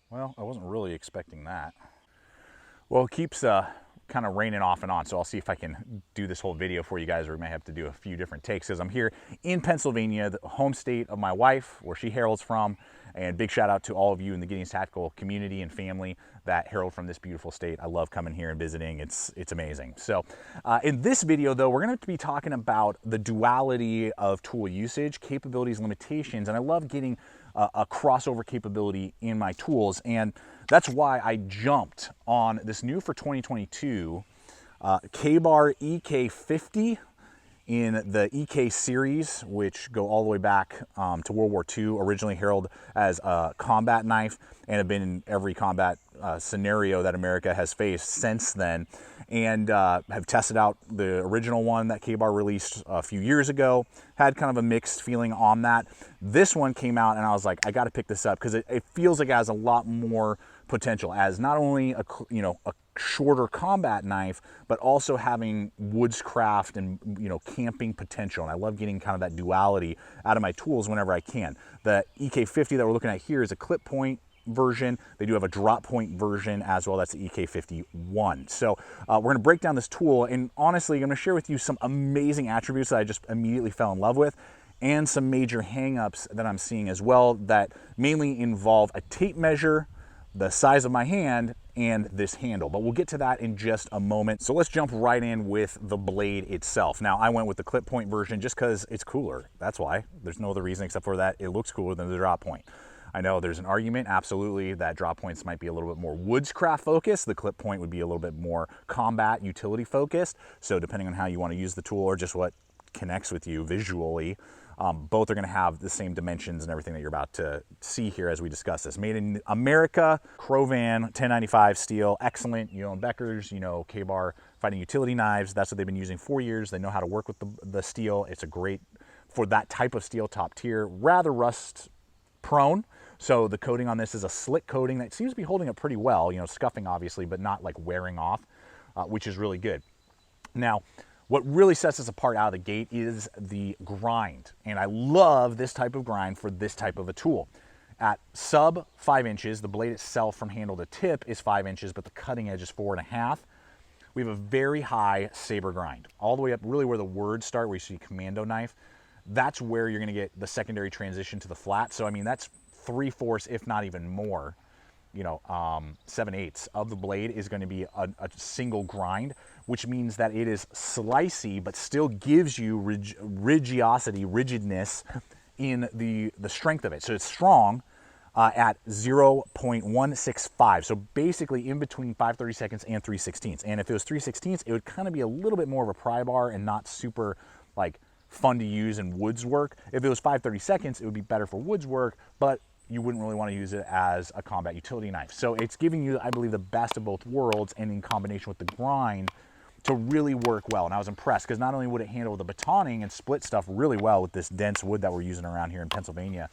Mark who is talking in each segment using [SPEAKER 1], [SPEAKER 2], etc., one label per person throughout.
[SPEAKER 1] Well, I wasn't really expecting that. Well, it keeps kind of raining off and on, so I'll see if I can do this whole video for you guys, or we may have to do a few different takes, because I'm here in Pennsylvania, the home state of my wife, where she heralds from. And big shout out to all of you in the Giddings Tactical community and family that herald from this beautiful state. I love coming here and visiting. It's amazing. So in this video, though, we're going to be talking about the duality of tool usage, capabilities, limitations, and I love getting a crossover capability in my tools. And that's why I jumped on this new for 2022 Ka-Bar EK50 in the EK series, which go all the way back to World War II, originally heralded as a combat knife and have been in every combat scenario that America has faced since then, and have tested out the original one that Ka-Bar released a few years ago. Had kind of a mixed feeling on that. This one came out and I was like, I got to pick this up because it feels like it has a lot more potential as not only a shorter combat knife, but also having woodscraft and camping potential. And I love getting kind of that duality out of my tools whenever I can. The EK50 that we're looking at here is a clip point version. They do have a drop point version as well. That's the EK51. So we're going to break down this tool, and honestly, I'm going to share with you some amazing attributes that I just immediately fell in love with, and some major hangups that I'm seeing as well that mainly involve a tape measure, the size of my hand, and this handle. But we'll get to that in just a moment. So let's jump right in with the blade itself. Now, I went with the clip point version just because it's cooler. That's why. There's no other reason except for that it looks cooler than the drop point. I know there's an argument, absolutely, that drop points might be a little bit more woodscraft focused. The clip point would be a little bit more combat utility focused. So depending on how you want to use the tool or just what connects with you visually, both are going to have the same dimensions and everything that you're about to see here as we discuss this. Made in America, Crovan 1095 steel, excellent. You know, Becker's, Ka-Bar fighting utility knives. That's what they've been using for years. They know how to work with the steel. It's a great, for that type of steel, top tier, rather rust prone. So the coating on this is a slick coating that seems to be holding up pretty well, scuffing obviously, but not like wearing off, which is really good. Now, what really sets us apart out of the gate is the grind. And I love this type of grind for this type of a tool. At sub 5 inches, the blade itself from handle to tip is 5 inches, but the cutting edge is 4.5. We have a very high saber grind, all the way up really where the words start, where you see commando knife. That's where you're gonna get the secondary transition to the flat. So I mean, that's 3/4, if not even more, 7/8 of the blade is going to be a single grind, which means that it is slicey, but still gives you rigidness in the strength of it. So it's strong at 0.165. So basically in between 5/32 and 3/16. And if it was 3/16, it would kind of be a little bit more of a pry bar and not super like fun to use in woods work. If it was 5/32, it would be better for woods work, but you wouldn't really want to use it as a combat utility knife. So it's giving you, I believe, the best of both worlds, and in combination with the grind to really work well. And I was impressed because not only would it handle the batoning and split stuff really well with this dense wood that we're using around here in Pennsylvania,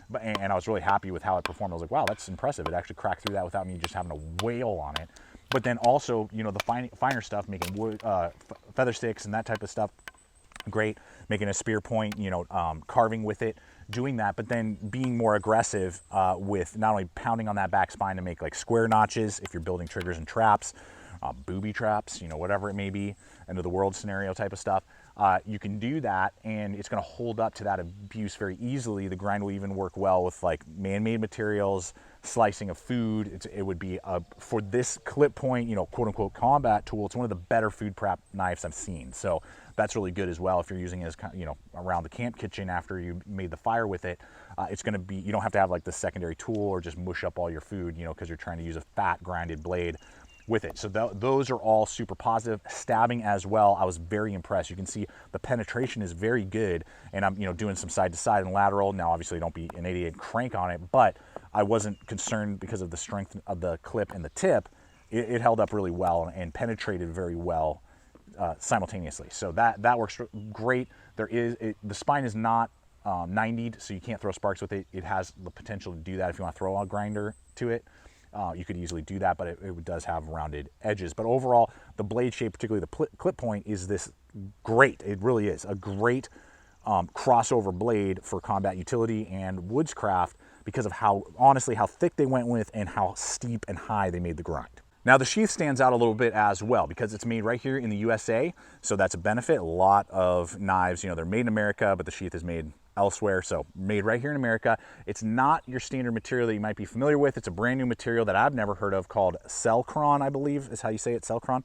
[SPEAKER 1] but, and I was really happy with how it performed. I was like, wow, that's impressive. It actually cracked through that without me just having to wail on it. But then also, the finer stuff, making wood, feather sticks and that type of stuff, great. Making a spear point, carving with it, doing that, but then being more aggressive with not only pounding on that back spine to make like square notches if you're building triggers and traps, booby traps, whatever it may be, end of the world scenario type of stuff. You can do that, and it's going to hold up to that abuse very easily. The grind will even work well with like man-made materials, slicing of food. It would be for this clip point, quote unquote combat tool. It's one of the better food prep knives I've seen. So that's really good as well if you're using it as around the camp kitchen after you made the fire with it. It's going to be, you don't have to have like the secondary tool or just mush up all your food, because you're trying to use a fat grinded blade with it. So those are all super positive. Stabbing as well, I was very impressed. You can see the penetration is very good, and I'm doing some side to side and lateral. Now obviously don't be an idiot and crank on it, but I wasn't concerned because of the strength of the clip and the tip. It held up really well and penetrated very well simultaneously. So that works great. The spine is not 90'd, so you can't throw sparks with it. It has the potential to do that if you want to throw a grinder to it. You could easily do that, but it does have rounded edges. But overall, the blade shape, particularly the clip point, is this great. It really is a great crossover blade for combat utility and woodscraft, because of how, honestly, how thick they went with and how steep and high they made the grind. Now the sheath stands out a little bit as well because it's made right here in the USA, so that's a benefit. A lot of knives, you know, they're made in America, but the sheath is made elsewhere, so made right here in America. It's not your standard material that you might be familiar with. It's a brand new material that I've never heard of called Celcron, I believe is how you say it, Celcron.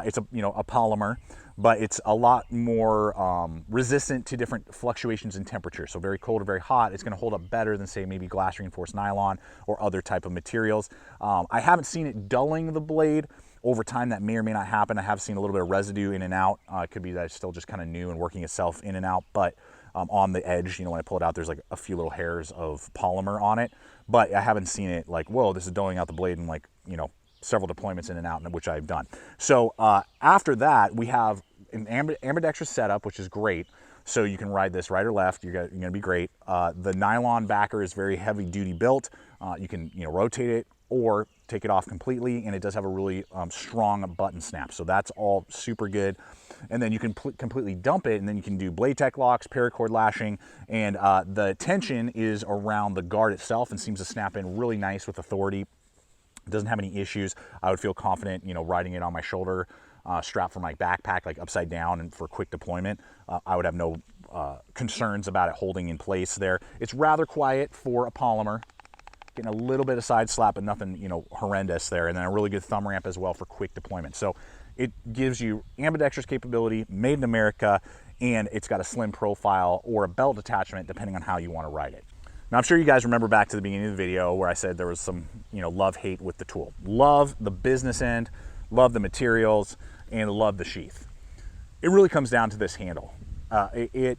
[SPEAKER 1] It's a, you know, a polymer, but it's a lot more resistant to different fluctuations in temperature. So very cold or very hot, it's gonna hold up better than say maybe glass reinforced nylon or other type of materials. I haven't seen it dulling the blade. Over time that may or may not happen. I have seen a little bit of residue in and out. It could be that it's still just kind of new and working itself in and out, but on the edge, you know, when I pull it out, there's like a few little hairs of polymer on it, but I haven't seen it like, whoa, this is dulling out the blade in like, you know, several deployments in and out, which I've done. So after that, we have an ambidextrous setup, which is great. So you can ride this right or left. You're gonna be great. The nylon backer is very heavy duty built. You can, you know, rotate it or take it off completely, and it does have a really strong button snap. So that's all super good. And then you can completely dump it, and then you can do blade tech locks, paracord lashing, and the tension is around the guard itself and seems to snap in really nice with authority. It doesn't have any issues. I would feel confident, you know, riding it on my shoulder, strapped for my backpack, like upside down and for quick deployment. I would have no concerns about it holding in place there. It's rather quiet for a polymer. Getting a little bit of side slap, but nothing, you know, horrendous there. And then a really good thumb ramp as well for quick deployment. So it gives you ambidextrous capability, made in America, and it's got a slim profile or a belt attachment depending on how you want to ride it. Now I'm sure you guys remember back to the beginning of the video where I said there was some, you know, love-hate with the tool. Love the business end, love the materials, and love the sheath. It really comes down to this handle. It's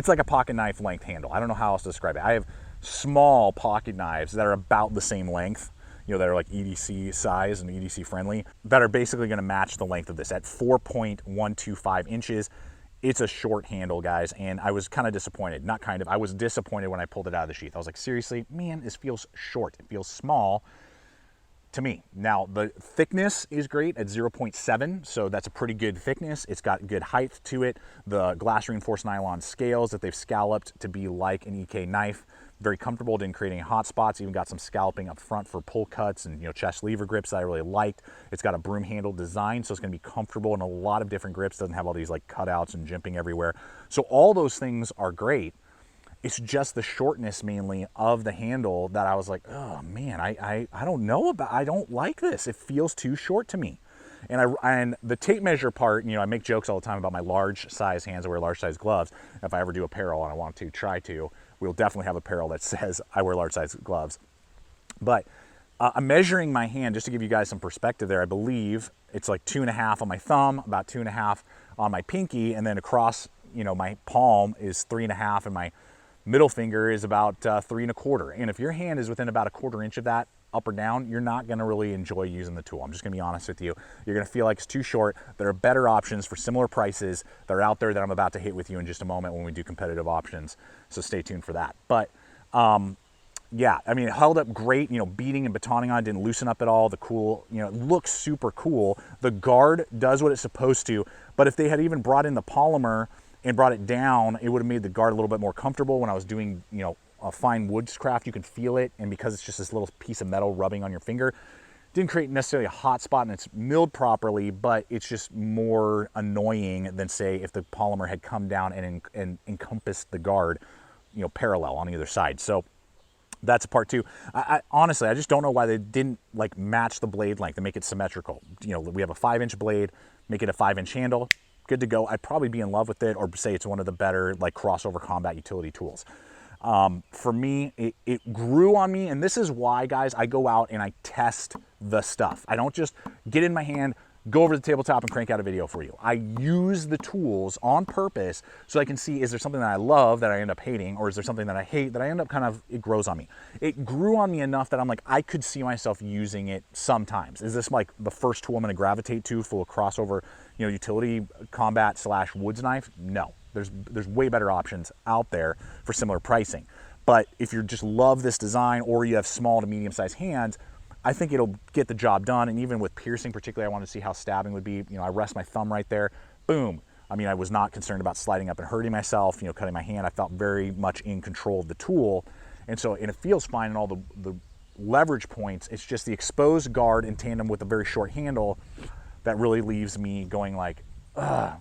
[SPEAKER 1] like a pocket knife length handle. I don't know how else to describe it. I have small pocket knives that are about the same length, you know, that are like EDC size and EDC friendly, that are basically going to match the length of this at 4.125 inches. It's a short handle, guys, and I was kind of disappointed. Not kind of, I was disappointed when I pulled it out of the sheath. I was like, seriously, man, this feels short. It feels small to me. Now, the thickness is great at 0.7, so that's a pretty good thickness. It's got good height to it. The glass reinforced nylon scales that they've scalloped to be like an EK knife. Very comfortable, didn't create any hot spots, even got some scalping up front for pull cuts and, you know, chest lever grips that I really liked. It's got a broom handle design, so it's gonna be comfortable in a lot of different grips. Doesn't have all these like cutouts and jimping everywhere. So all those things are great. It's just the shortness mainly of the handle that I was like, oh man, I don't know about, I don't like this. It feels too short to me. And the tape measure part, you know, I make jokes all the time about my large size hands. I wear large size gloves. If I ever do apparel, and I want to try to, we'll definitely have apparel that says I wear large size gloves. But I'm measuring my hand just to give you guys some perspective there. I believe it's like 2.5 on my thumb, about 2.5 on my pinky, and then across, you know, my palm is 3.5, and my middle finger is about 3.25. And if your hand is within about a 1/4 inch of that, up or down, you're not gonna really enjoy using the tool. I'm just gonna be honest with you. You're gonna feel like it's too short. There are better options for similar prices that are out there that I'm about to hit with you in just a moment when we do competitive options. So stay tuned for that. But yeah, I mean, it held up great, you know, beating and batoning on, didn't loosen up at all. The cool, you know, it looks super cool. The guard does what it's supposed to, but if they had even brought in the polymer and brought it down, it would have made the guard a little bit more comfortable. When I was doing, you know, a fine woodscraft, you can feel it, and because it's just this little piece of metal rubbing on your finger, didn't create necessarily a hot spot, and it's milled properly, but it's just more annoying than say if the polymer had come down and encompassed the guard, you know, parallel on either side. So that's part two. Honestly, I just don't know why they didn't like match the blade length and make it symmetrical. You know, we have a 5-inch blade, make it a 5-inch handle, good to go. I'd probably be in love with it, or say it's one of the better like crossover combat utility tools. For me, it grew on me, and this is why, guys, I go out and I test the stuff. I don't just get in my hand, go over to the tabletop and crank out a video for you. I use the tools on purpose so I can see, is there something that I love that I end up hating, or is there something that I hate that I end up kind of, it grows on me. It grew on me enough that I'm like, I could see myself using it sometimes. Is this like the first tool I'm gonna gravitate to for a crossover, you know, utility combat / woods knife? No. There's way better options out there for similar pricing. But if you just love this design, or you have small to medium sized hands, I think it'll get the job done. And even with piercing particularly, I want to see how stabbing would be. You know, I rest my thumb right there, boom, I mean, I was not concerned about sliding up and hurting myself, you know, cutting my hand. I felt very much in control of the tool. And it feels fine in all the leverage points. It's just the exposed guard in tandem with a very short handle that really leaves me going like, ugh,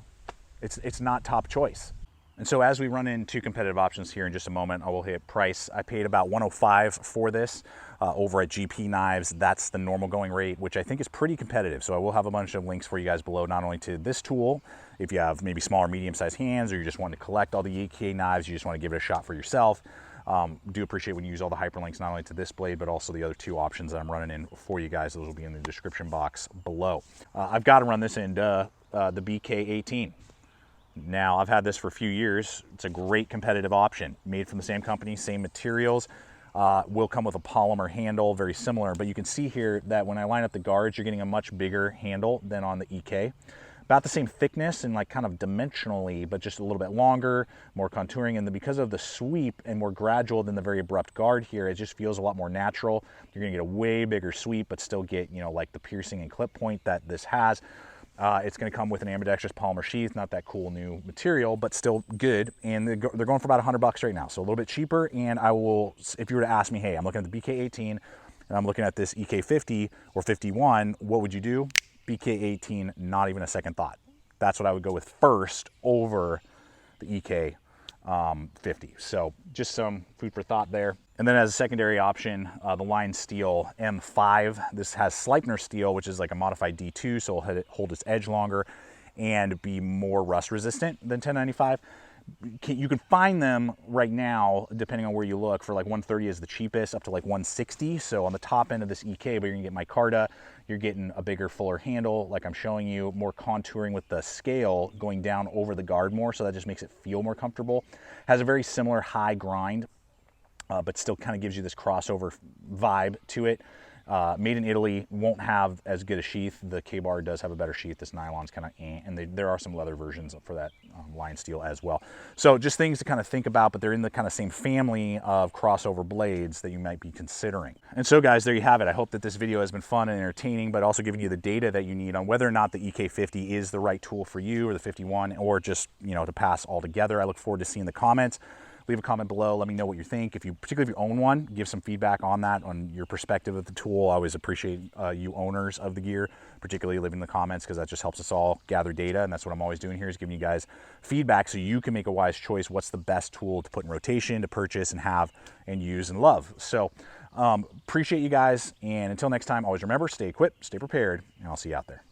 [SPEAKER 1] it's not top choice. And so as we run into competitive options here in just a moment, I will hit price. I paid about $105 for this over at GP Knives. That's the normal going rate, which I think is pretty competitive. So I will have a bunch of links for you guys below, not only to this tool, if you have maybe small or medium-sized hands, or you just want to collect all the EK knives, you just want to give it a shot for yourself. Do appreciate when you use all the hyperlinks, not only to this blade, but also the other two options that I'm running in for you guys. Those will be in the description box below. I've got to run this into the BK18. Now, I've had this for a few years. It's a great competitive option, made from the same company, same materials. Will come with a polymer handle, very similar, but you can see here that when I line up the guards, you're getting a much bigger handle than on the EK. About the same thickness and like kind of dimensionally, but just a little bit longer, more contouring. And because of the sweep and more gradual than the very abrupt guard here, it just feels a lot more natural. You're gonna get a way bigger sweep, but still get, you know, like the piercing and clip point that this has. It's going to come with an ambidextrous polymer sheath, not that cool new material, but still good. And they're going for about $100 right now, so a little bit cheaper. And I will, if you were to ask me, hey, I'm looking at the BK18 and I'm looking at this EK50 or 51, what would you do? BK18, not even a second thought. That's what I would go with first over the EK50. So just some food for thought there. And then as a secondary option, the Line Steel M5. This has Sleipner steel, which is like a modified D2, so it'll hold its edge longer and be more rust resistant than 1095. You can find them right now, depending on where you look, for like 130 is the cheapest, up to like 160. So on the top end of this EK, but you're gonna get micarta, you're getting a bigger, fuller handle, like I'm showing you, more contouring with the scale going down over the guard more, so that just makes it feel more comfortable. Has a very similar high grind, but still kind of gives you this crossover vibe to it. Made in Italy, won't have as good a sheath. The K-bar does have a better sheath. This nylon's kind of and there are some leather versions for that Line Steel as well. So just things to kind of think about, but they're in the kind of same family of crossover blades that you might be considering. And so guys, there you have it. I hope that this video has been fun and entertaining, but also giving you the data that you need on whether or not the EK50 is the right tool for you, or the 51, or just, you know, to pass altogether. I look forward to seeing the comments. Leave a comment below. Let me know what you think. Particularly if you own one, give some feedback on that, on your perspective of the tool. I always appreciate you owners of the gear, particularly leaving the comments, because that just helps us all gather data. And that's what I'm always doing here, is giving you guys feedback so you can make a wise choice. What's the best tool to put in rotation, to purchase and have and use and love? So appreciate you guys. And until next time, always remember, stay equipped, stay prepared, and I'll see you out there.